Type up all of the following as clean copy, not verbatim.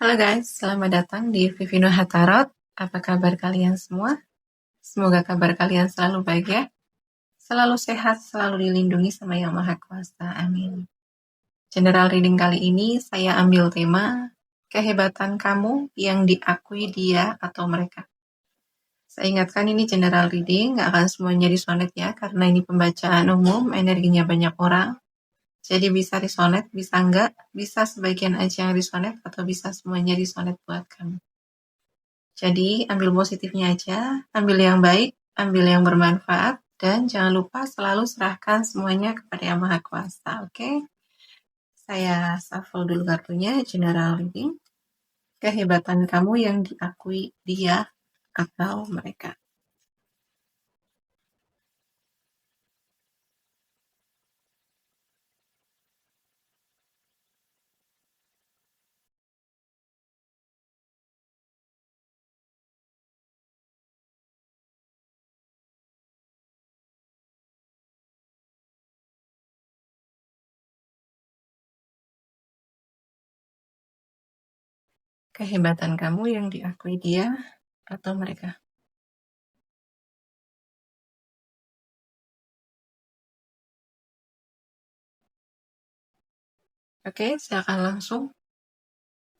Halo guys, selamat datang di Vivino Hatarot. Apa kabar kalian semua? Semoga kabar kalian selalu baik ya. Selalu sehat, selalu dilindungi sama Yang Maha Kuasa. Amin. General reading kali ini saya ambil tema kehebatan kamu yang diakui dia atau mereka. Saya ingatkan ini general reading, nggak akan semuanya resonate ya, karena ini pembacaan umum, energinya banyak orang. Jadi bisa resonate, bisa enggak, bisa sebagian aja yang resonate, atau bisa semuanya resonate buat kamu. Jadi ambil positifnya aja, ambil yang baik, ambil yang bermanfaat, dan jangan lupa selalu serahkan semuanya kepada Yang Maha Kuasa, oke? Saya shuffle dulu kartunya, general reading. Kehebatan kamu yang diakui dia atau mereka. Kehebatan kamu yang diakui dia atau mereka. Oke, saya akan langsung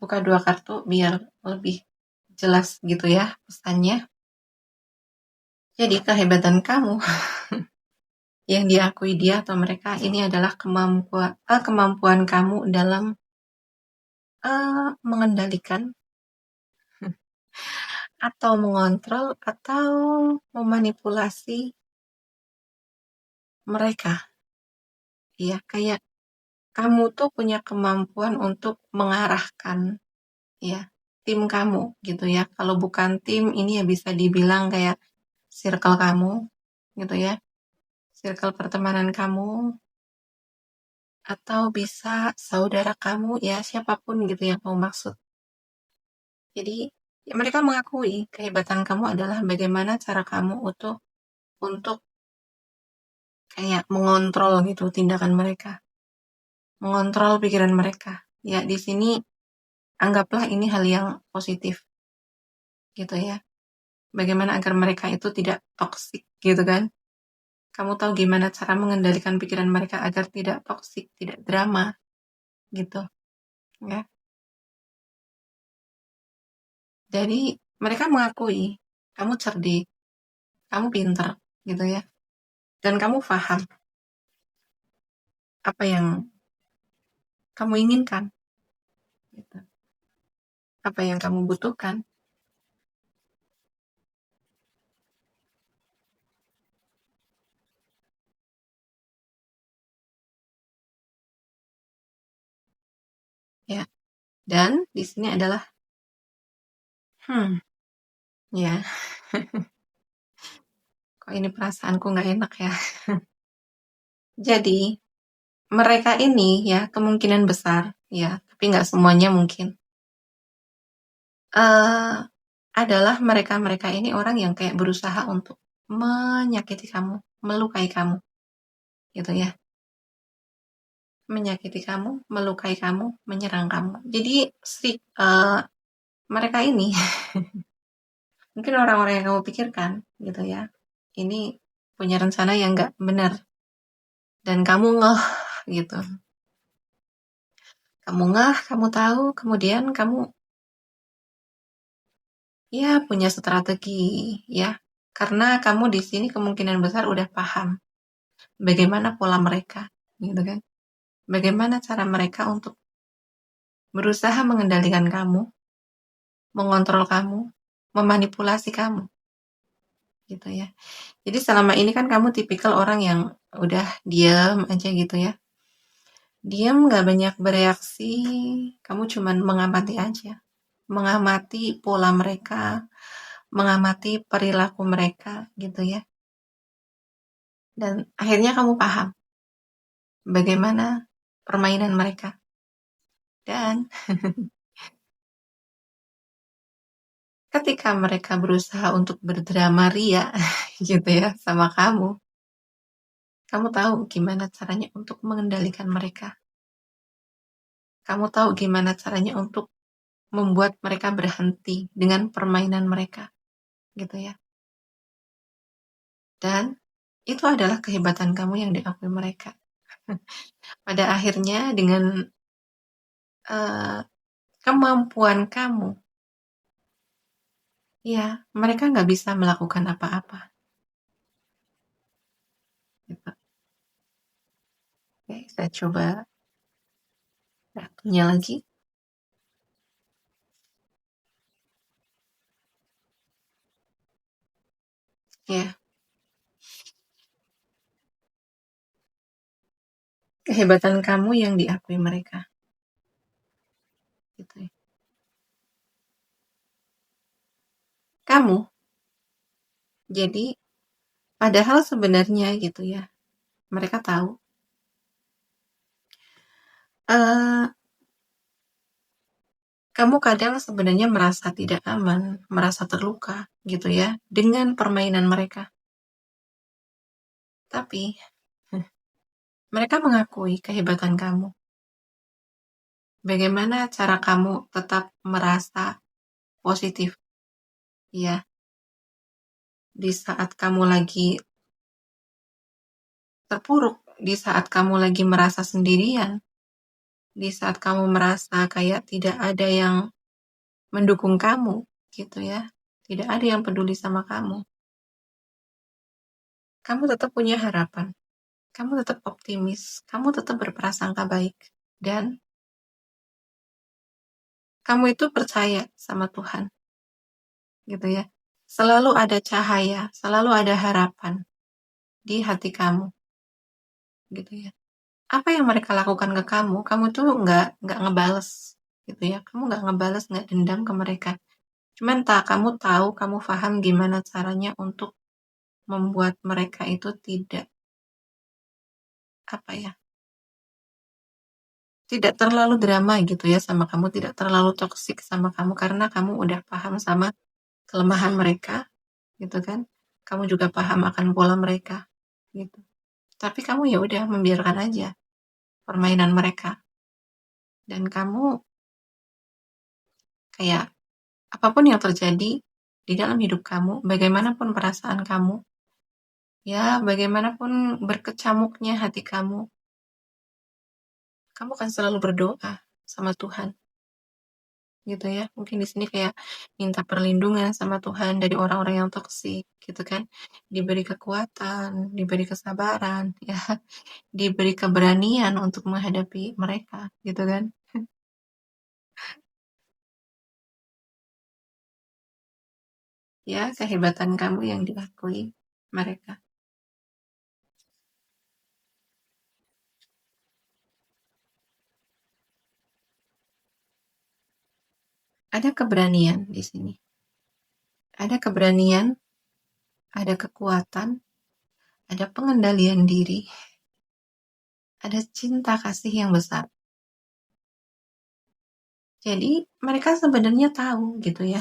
buka 2 kartu biar lebih jelas gitu ya pesannya. Jadi kehebatan kamu yang diakui dia atau mereka ini adalah kemampuan kamu dalam mengendalikan atau mengontrol atau memanipulasi mereka. Ya, kayak kamu tuh punya kemampuan untuk mengarahkan ya tim kamu gitu ya. Kalau bukan tim ini ya bisa dibilang kayak circle kamu gitu ya. Circle pertemanan kamu atau bisa saudara kamu ya, siapapun gitu yang kamu maksud. Jadi ya mereka mengakui kehebatan kamu adalah bagaimana cara kamu untuk kayak mengontrol gitu tindakan mereka, mengontrol pikiran mereka. Ya di sini anggaplah ini hal yang positif gitu ya. Bagaimana agar mereka itu tidak toksik gitu kan? Kamu tahu gimana cara mengendalikan pikiran mereka agar tidak toksik, tidak drama gitu ya. Jadi mereka mengakui kamu cerdik, kamu pinter gitu ya. Dan kamu paham apa yang kamu inginkan gitu. Apa yang kamu butuhkan. Ya. Dan di sini adalah ya, kok ini perasaanku nggak enak ya. Jadi mereka ini ya kemungkinan besar ya, tapi nggak semuanya mungkin. eh adalah mereka-mereka ini orang yang kayak berusaha untuk menyakiti kamu, melukai kamu, gitu ya. Menyakiti kamu, melukai kamu, menyerang kamu. Jadi mereka ini mungkin orang-orang yang kamu pikirkan, gitu ya. Ini punya rencana yang nggak benar dan kamu ngeh gitu. Kamu ngeh, kamu tahu, kemudian kamu ya punya strategi ya. Karena kamu di sini kemungkinan besar udah paham bagaimana pola mereka, gitu kan. Bagaimana cara mereka untuk berusaha mengendalikan kamu, mengontrol kamu, memanipulasi kamu, gitu ya. Jadi selama ini kan kamu tipikal orang yang udah diam aja gitu ya. Diam, nggak banyak bereaksi, kamu cuman mengamati aja. Mengamati pola mereka, mengamati perilaku mereka gitu ya. Dan akhirnya kamu paham bagaimana permainan mereka. Dan ketika mereka berusaha untuk berdrama ria gitu ya sama kamu tahu gimana caranya untuk mengendalikan mereka. Kamu tahu gimana caranya untuk membuat mereka berhenti dengan permainan mereka, gitu ya. Dan itu adalah kehebatan kamu yang diakui mereka. Pada akhirnya dengan kemampuan kamu, ya mereka nggak bisa melakukan apa-apa. Gitu. Oke, saya coba satunya lagi. Ya, kehebatan kamu yang diakui mereka. Gitu ya. Kamu, jadi padahal sebenarnya gitu ya, mereka tahu eh kamu kadang sebenarnya merasa tidak aman, merasa terluka gitu ya dengan permainan mereka. Tapi mereka mengakui kehebatan kamu. Bagaimana cara kamu tetap merasa positif ya di saat kamu lagi terpuruk, di saat kamu lagi merasa sendirian, di saat kamu merasa kayak tidak ada yang mendukung kamu gitu ya. Tidak ada yang peduli sama kamu. Kamu tetap punya harapan. Kamu tetap optimis. Kamu tetap berprasangka baik. Dan kamu itu percaya sama Tuhan. Gitu ya. Selalu ada cahaya, selalu ada harapan di hati kamu. Gitu ya. Apa yang mereka lakukan ke kamu tuh nggak ngebales. Gitu ya. Kamu nggak ngebales, nggak dendam ke mereka. Cuman kamu tahu, kamu paham gimana caranya untuk membuat mereka itu tidak apa ya, tidak terlalu drama gitu ya sama kamu, tidak terlalu toksik sama kamu karena kamu udah paham sama kelemahan mereka gitu kan. Kamu juga paham akan pola mereka gitu. Tapi kamu ya udah membiarkan aja permainan mereka dan kamu kayak apapun yang terjadi di dalam hidup kamu, bagaimanapun perasaan kamu, ya bagaimanapun berkecamuknya hati kamu akan selalu berdoa sama Tuhan gitu ya. Mungkin di sini kayak minta perlindungan sama Tuhan dari orang-orang yang toksik gitu kan. Diberi kekuatan, diberi kesabaran, ya, diberi keberanian untuk menghadapi mereka gitu kan. Ya, kehebatan kamu yang diakui mereka. Ada keberanian di sini. Ada keberanian, ada kekuatan, ada pengendalian diri, ada cinta kasih yang besar. Jadi mereka sebenarnya tahu gitu ya.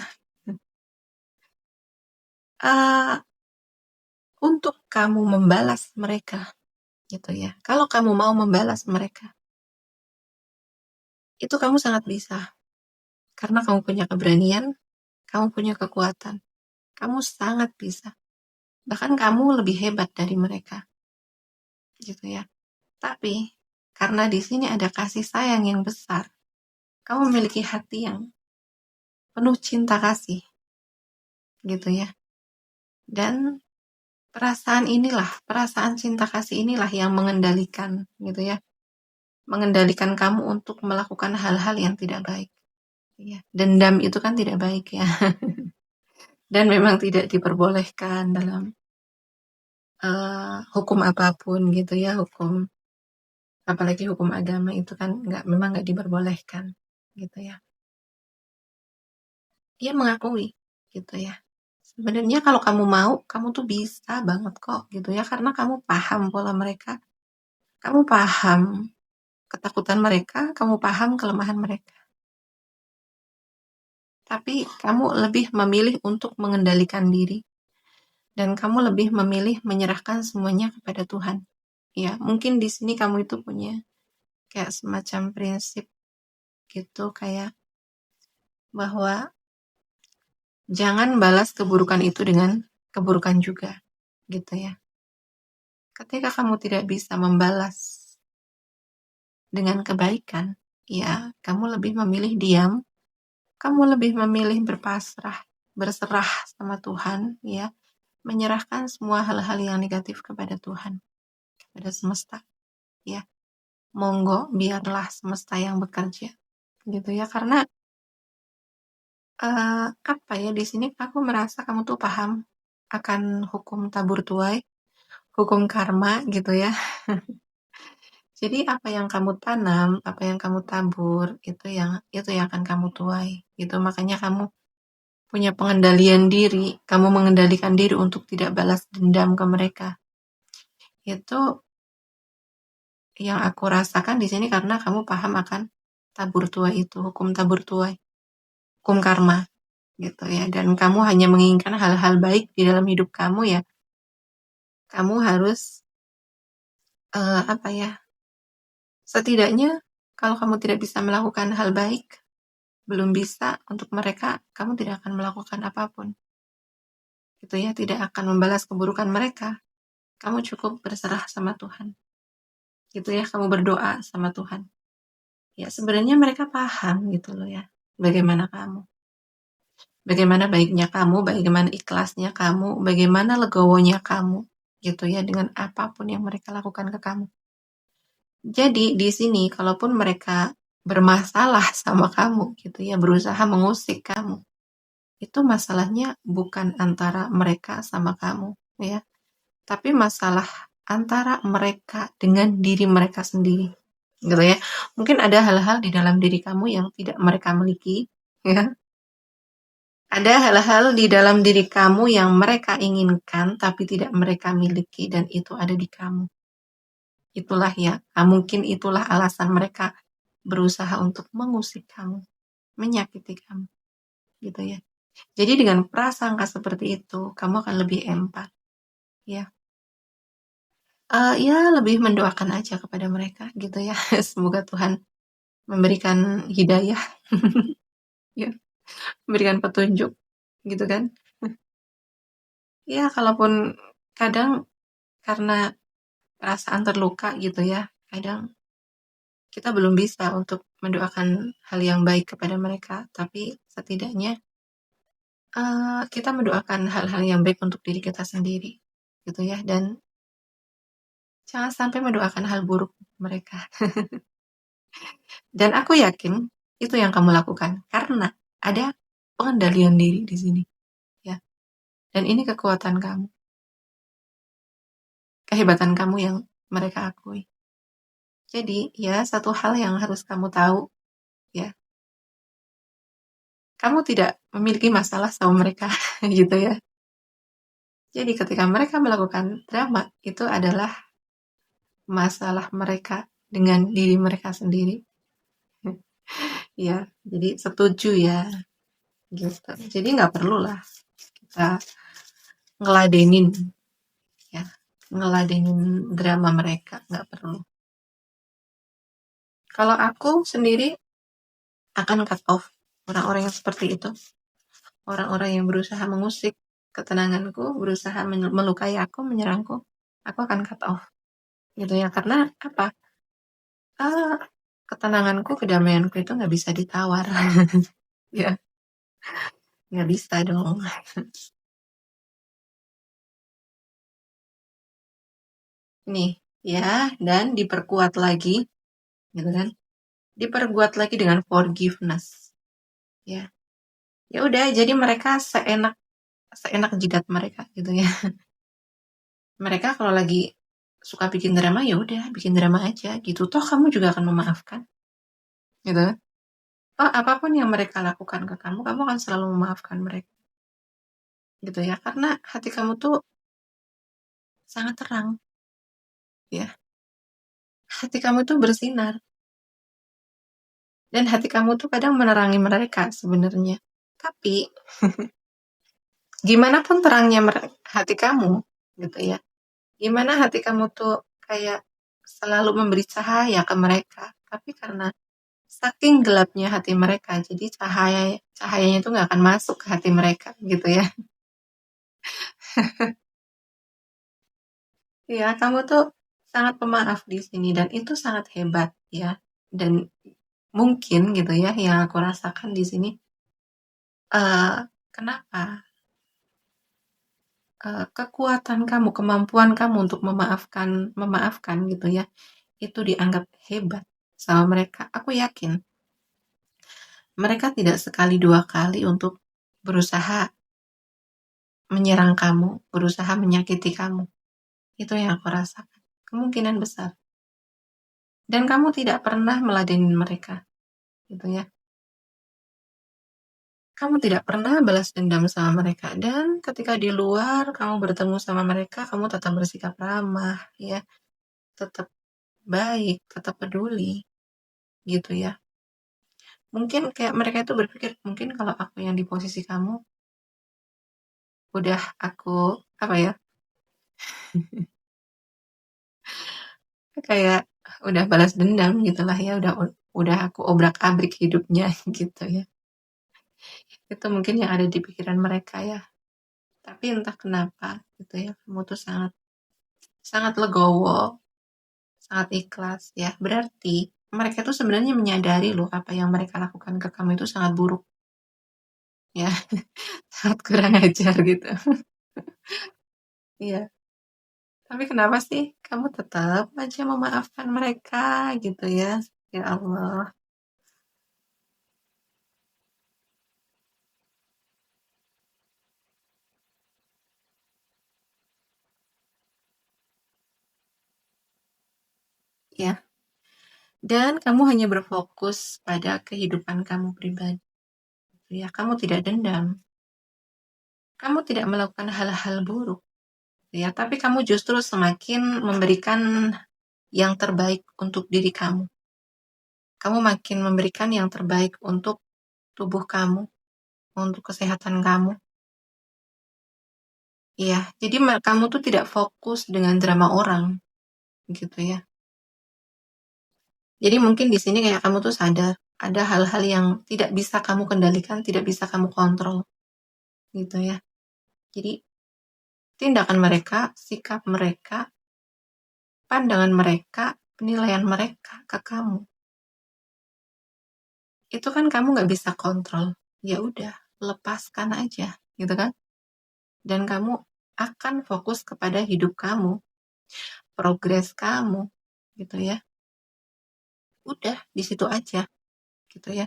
Uh, untuk kamu membalas mereka gitu ya. Kalau kamu mau membalas mereka, itu kamu sangat bisa. Karena kamu punya keberanian, kamu punya kekuatan. Kamu sangat bisa. Bahkan kamu lebih hebat dari mereka. Gitu ya. Tapi, karena di sini ada kasih sayang yang besar, kamu memiliki hati yang penuh cinta kasih. Gitu ya. Dan perasaan cinta kasih inilah yang mengendalikan gitu ya. Mengendalikan kamu untuk melakukan hal-hal yang tidak baik. Ya, dendam itu kan tidak baik ya. Dan memang tidak diperbolehkan dalam hukum apapun gitu ya, hukum apalagi hukum agama itu kan memang nggak diperbolehkan gitu ya. Dia mengakui gitu ya. Sebenarnya kalau kamu mau, kamu tuh bisa banget kok gitu ya, karena kamu paham pola mereka, kamu paham ketakutan mereka, kamu paham kelemahan mereka. Tapi kamu lebih memilih untuk mengendalikan diri dan kamu lebih memilih menyerahkan semuanya kepada Tuhan. Ya, mungkin di sini kamu itu punya kayak semacam prinsip gitu, kayak bahwa jangan balas keburukan itu dengan keburukan juga, gitu ya. Ketika kamu tidak bisa membalas dengan kebaikan, ya kamu lebih memilih diam, kamu lebih memilih berpasrah, berserah sama Tuhan, ya, menyerahkan semua hal-hal yang negatif kepada Tuhan, kepada semesta, ya. Monggo biarlah semesta yang bekerja, gitu ya. Karena apa ya, di sini aku merasa kamu tuh paham akan hukum tabur tuai, hukum karma gitu ya. Jadi apa yang kamu tanam, apa yang kamu tabur, itu yang akan kamu tuai. Gitu. Makanya kamu punya pengendalian diri, kamu mengendalikan diri untuk tidak balas dendam ke mereka. Itu yang aku rasakan di sini karena kamu paham akan tabur tuai itu, hukum tabur tuai, hukum karma gitu ya. Dan kamu hanya menginginkan hal-hal baik di dalam hidup kamu ya. Kamu harus apa ya? Setidaknya kalau kamu tidak bisa melakukan hal baik, belum bisa untuk mereka, kamu tidak akan melakukan apapun. Gitu ya, tidak akan membalas keburukan mereka. Kamu cukup berserah sama Tuhan. Gitu ya, kamu berdoa sama Tuhan. Ya, sebenarnya mereka paham gitu loh ya. Bagaimana kamu. Bagaimana baiknya kamu, bagaimana ikhlasnya kamu, bagaimana legowonya kamu. Gitu ya, dengan apapun yang mereka lakukan ke kamu. Jadi di sini kalaupun mereka bermasalah sama kamu gitu ya, berusaha mengusik kamu, itu masalahnya bukan antara mereka sama kamu ya, tapi masalah antara mereka dengan diri mereka sendiri gitu ya. Mungkin ada hal-hal di dalam diri kamu yang tidak mereka miliki ya. Ada hal-hal di dalam diri kamu yang mereka inginkan tapi tidak mereka miliki dan itu ada di kamu. Itulah ya, mungkin itulah alasan mereka berusaha untuk mengusik kamu, menyakiti kamu, gitu ya. Jadi dengan prasangka seperti itu, kamu akan lebih empat, ya. Ya lebih mendoakan aja kepada mereka, gitu ya. Semoga Tuhan memberikan hidayah, ya, memberikan petunjuk, gitu kan. Ya, kalaupun kadang karena perasaan terluka gitu ya, kadang kita belum bisa untuk mendoakan hal yang baik kepada mereka, tapi setidaknya kita mendoakan hal-hal yang baik untuk diri kita sendiri, gitu ya, dan jangan sampai mendoakan hal buruk mereka. Dan aku yakin itu yang kamu lakukan karena ada pengendalian diri di sini, ya. Dan ini kekuatan kamu, kehebatan kamu yang mereka akui. Jadi ya satu hal yang harus kamu tahu, ya, kamu tidak memiliki masalah sama mereka, gitu ya. Jadi ketika mereka melakukan drama, itu adalah masalah mereka dengan diri mereka sendiri. Ya, jadi setuju ya, gitu. Jadi nggak perlu lah kita ngeladenin, ya, ngeladenin drama mereka, nggak perlu. Kalau aku sendiri akan cut off orang-orang yang seperti itu, orang-orang yang berusaha mengusik ketenanganku, berusaha melukai aku, menyerangku, aku akan cut off, gitu ya. Karena apa? Ah, ketenanganku, kedamaianku itu nggak bisa ditawar, ya, nggak bisa dong. Nih, ya, dan diperkuat lagi, gitu kan? Diperkuat lagi dengan forgiveness, ya. Ya udah, jadi mereka seenak seenak jidat mereka, gitu ya. Mereka kalau lagi suka bikin drama, ya udah, bikin drama aja, gitu. Toh kamu juga akan memaafkan, gitu. Toh apapun yang mereka lakukan ke kamu akan selalu memaafkan mereka, gitu ya. Karena hati kamu tuh sangat terang, ya. Hati kamu tuh bersinar. Dan hati kamu tuh kadang menerangi mereka sebenarnya. Tapi gimana pun terangnya hati kamu, gitu ya. Gimana hati kamu tuh kayak selalu memberi cahaya ke mereka. Tapi karena Saking gelapnya hati mereka, jadi cahayanya itu nggak akan masuk ke hati mereka, gitu ya. Ya, kamu tuh sangat pemaaf di sini dan itu sangat hebat ya. Dan mungkin gitu ya, yang aku rasakan di sini, kenapa kekuatan kamu, kemampuan kamu untuk memaafkan gitu ya, itu dianggap hebat sama mereka. Aku yakin mereka tidak sekali dua kali untuk berusaha menyerang kamu, berusaha menyakiti kamu. Itu yang aku rasakan. Kemungkinan besar. Dan kamu tidak pernah meladenin mereka, gitu ya. Kamu tidak pernah balas dendam sama mereka. Dan ketika di luar, kamu bertemu sama mereka, kamu tetap bersikap ramah, ya. Tetap baik, tetap peduli, gitu ya. Mungkin kayak mereka itu berpikir, mungkin kalau aku yang di posisi kamu, udah aku, apa ya, kayak udah balas dendam gitu lah ya, udah aku obrak-abrik hidupnya gitu ya. Itu mungkin yang ada di pikiran mereka ya. Tapi entah kenapa gitu ya, kamu tuh sangat sangat legowo, sangat ikhlas ya. Berarti mereka tuh sebenarnya menyadari loh apa yang mereka lakukan ke kamu itu sangat buruk ya, sangat kurang ajar gitu. Iya. Tapi kenapa sih kamu tetap aja memaafkan mereka gitu ya? Ya Allah. Ya. Dan kamu hanya berfokus pada kehidupan kamu pribadi. Ya, kamu tidak dendam. Kamu tidak melakukan hal-hal buruk. Ya, tapi kamu justru semakin memberikan yang terbaik untuk diri kamu. Kamu makin memberikan yang terbaik untuk tubuh kamu, untuk kesehatan kamu. Iya, jadi kamu tuh tidak fokus dengan drama orang, gitu ya. Jadi mungkin di sini kayak kamu tuh sadar ada hal-hal yang tidak bisa kamu kendalikan, tidak bisa kamu kontrol, gitu ya. Jadi tindakan mereka, sikap mereka, pandangan mereka, penilaian mereka ke kamu, itu kan kamu nggak bisa kontrol. Ya udah, lepaskan aja, gitu kan? Dan kamu akan fokus kepada hidup kamu, progres kamu, gitu ya. Udah di situ aja, gitu ya.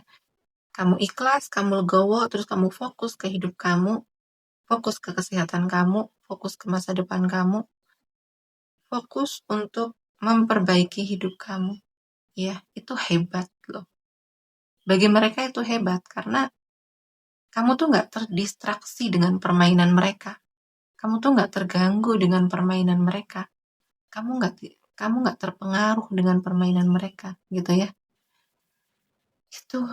Kamu ikhlas, kamu legowo, terus kamu fokus ke hidup kamu, fokus ke kesehatan kamu, fokus ke masa depan kamu, fokus untuk memperbaiki hidup kamu. Ya, itu hebat loh. Bagi mereka itu hebat karena kamu tuh nggak terdistraksi dengan permainan mereka. Kamu tuh nggak terganggu dengan permainan mereka. Kamu nggak terpengaruh dengan permainan mereka, gitu ya. Itu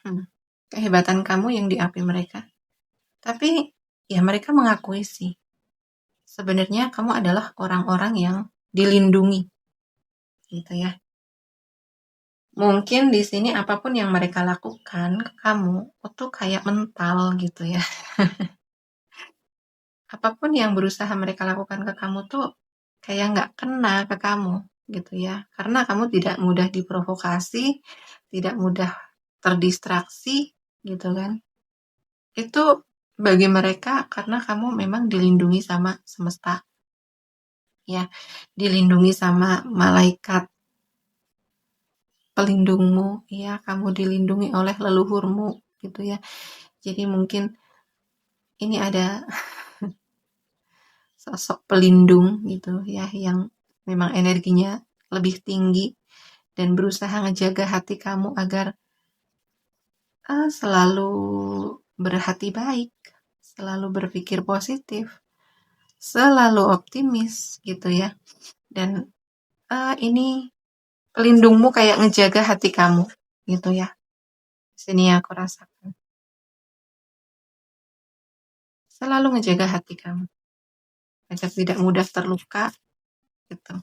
hmm, kehebatan kamu yang diakui mereka. Tapi ya mereka mengakui sih. Sebenarnya kamu adalah orang-orang yang dilindungi, gitu ya. Mungkin di sini apapun yang mereka lakukan ke kamu itu kayak mental gitu ya. Apapun yang berusaha mereka lakukan ke kamu tuh kayak nggak kena ke kamu gitu ya. Karena kamu tidak mudah diprovokasi, tidak mudah terdistraksi gitu kan. Itu bagi mereka karena kamu memang dilindungi sama semesta ya, dilindungi sama malaikat pelindungmu ya, kamu dilindungi oleh leluhurmu gitu ya. Jadi mungkin ini ada sosok pelindung gitu ya yang memang energinya lebih tinggi dan berusaha ngejaga hati kamu agar selalu berhati baik, selalu berpikir positif, selalu optimis gitu ya. Dan ini pelindungmu kayak ngejaga hati kamu gitu ya. Sini aku rasakan. selalu ngejaga hati kamu agar tidak mudah terluka gitu.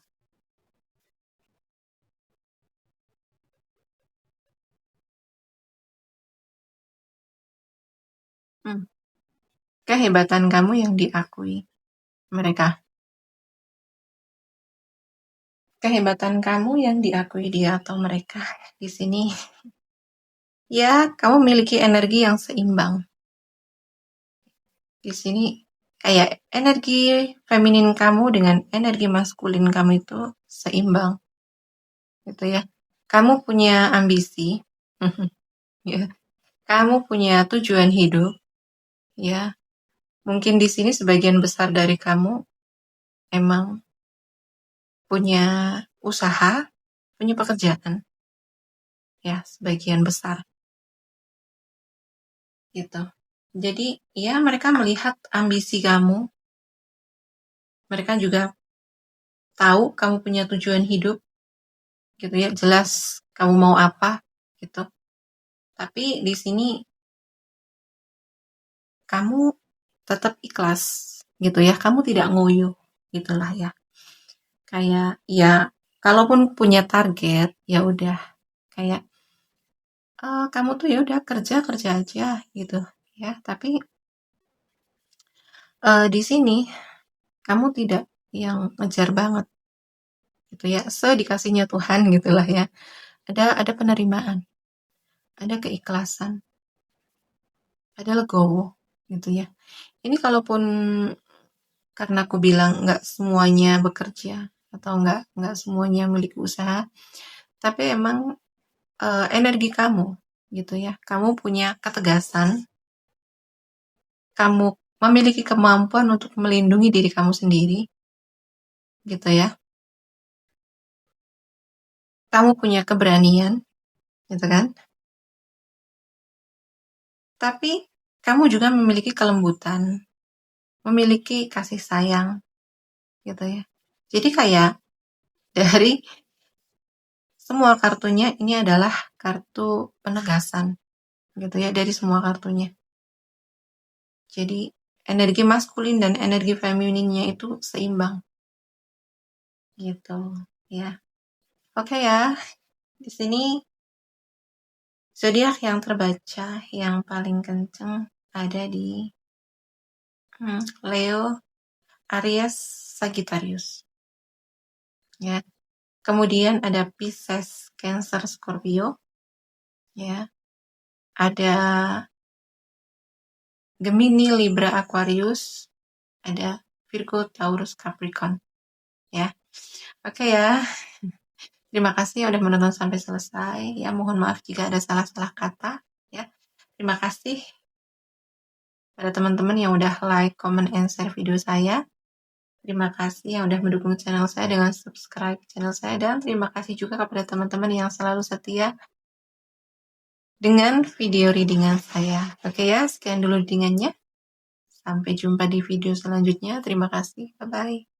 Kehebatan kamu yang diakui mereka. Kehebatan kamu yang diakui dia atau mereka. Di sini, ya, kamu memiliki energi yang seimbang. Di sini, kayak energi feminin kamu dengan energi maskulin kamu itu seimbang. Gitu ya. Kamu punya ambisi. Ya. Kamu punya tujuan hidup. Ya. Mungkin di sini sebagian besar dari kamu emang punya usaha, punya pekerjaan. Ya, sebagian besar. Gitu. Jadi, ya mereka melihat ambisi kamu. Mereka juga tahu kamu punya tujuan hidup. Gitu ya, jelas kamu mau apa gitu. Tapi di sini kamu tetap ikhlas gitu ya. Kamu tidak ngoyo gitulah ya. Kayak ya kalaupun punya target ya udah kayak kamu tuh ya udah kerja kerja aja gitu ya. Tapi di sini kamu tidak yang ngejar banget gitu ya. Sedikasihnya Tuhan gitulah ya. Ada penerimaan, ada keikhlasan, ada legowo gitu ya. Ini kalaupun karena aku bilang nggak semuanya bekerja atau nggak semuanya memiliki usaha, tapi emang energi kamu gitu ya. Kamu punya ketegasan, kamu memiliki kemampuan untuk melindungi diri kamu sendiri gitu ya. Kamu punya keberanian gitu kan. Tapi kamu juga memiliki kelembutan, memiliki kasih sayang gitu ya. Jadi kayak dari semua kartunya ini adalah kartu penegasan gitu ya dari semua kartunya. Jadi energi maskulin dan energi femininnya itu seimbang gitu ya. Oke ya, di sini zodiak yang terbaca yang paling kenceng ada di Leo, Aries, Sagittarius. Ya. Kemudian ada Pisces, Cancer, Scorpio. Ya. Ada Gemini, Libra, Aquarius. Ada Virgo, Taurus, Capricorn. Ya. Oke ya. Terima kasih udah menonton sampai selesai. Ya, mohon maaf jika ada salah-salah kata. Ya. Terima kasih pada teman-teman yang udah like, comment, and share video saya. Terima kasih yang udah mendukung channel saya dengan subscribe channel saya. Dan terima kasih juga kepada teman-teman yang selalu setia dengan video readingan saya. Oke ya, sekian dulu readingannya. Sampai jumpa di video selanjutnya. Terima kasih. Bye-bye.